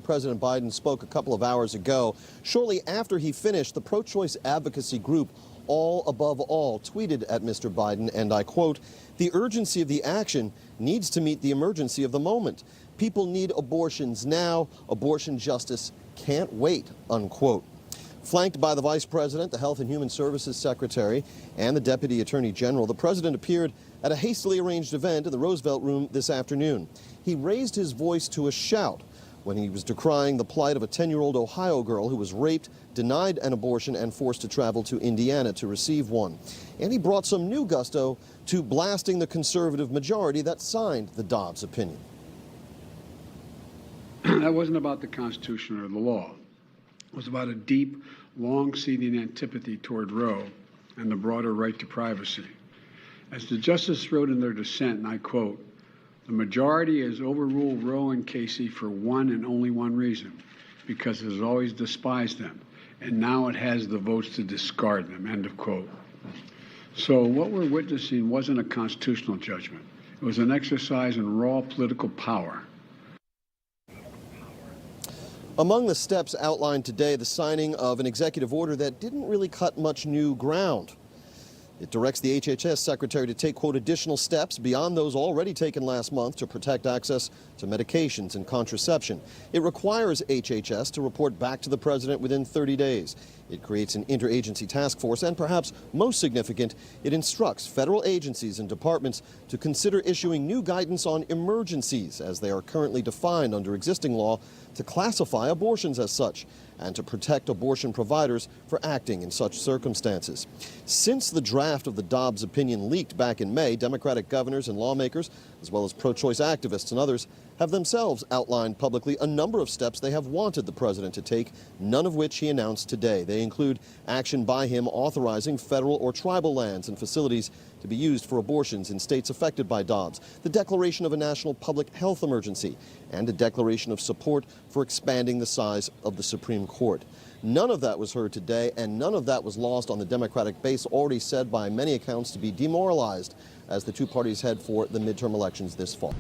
President Biden spoke a couple of hours ago. Shortly after he finished, the pro-choice advocacy group All Above All tweeted at Mr. Biden, and I quote, "The urgency of the action needs to meet the emergency of the moment. People need abortions now. Abortion justice can't wait," unquote. Flanked by the Vice President, the Health and Human Services Secretary, and the Deputy Attorney General, the President appeared at a hastily arranged event in the Roosevelt Room this afternoon. He raised his voice to a shout when he was decrying the plight of a 10-year-old Ohio girl who was raped, denied an abortion, and forced to travel to Indiana to receive one. And he brought some new gusto to blasting the conservative majority that signed the Dobbs opinion. That wasn't about the Constitution or the law. It was about a deep, long-seating antipathy toward Roe and the broader right to privacy. As the justice wrote in their dissent, and I quote, "The majority has overruled Roe and Casey for one and only one reason, because it has always despised them, and now it has the votes to discard them," end of quote. So what we're witnessing wasn't a constitutional judgment. It was an exercise in raw political power. Among the steps outlined today, the signing of an executive order that didn't really cut much new ground. It directs the HHS Secretary to take, quote, additional steps beyond those already taken last month to protect access to medications and contraception. It requires HHS to report back to the President within 30 days. It creates an interagency task force, and perhaps most significant, it instructs federal agencies and departments to consider issuing new guidance on emergencies, as they are currently defined under existing law, to classify abortions as such and to protect abortion providers for acting in such circumstances. Since the draft of the Dobbs opinion leaked back in May, Democratic governors and lawmakers, as well as pro-choice activists and others, have themselves outlined publicly a number of steps they have wanted the president to take, none of which he announced today. They include action by him authorizing federal or tribal lands and facilities to be used for abortions in states affected by Dobbs, the declaration of a national public health emergency, and a declaration of support for expanding the size of the Supreme Court. None of that was heard today, and none of that was lost on the Democratic base, already said by many accounts to be demoralized as the two parties head for the midterm elections this fall.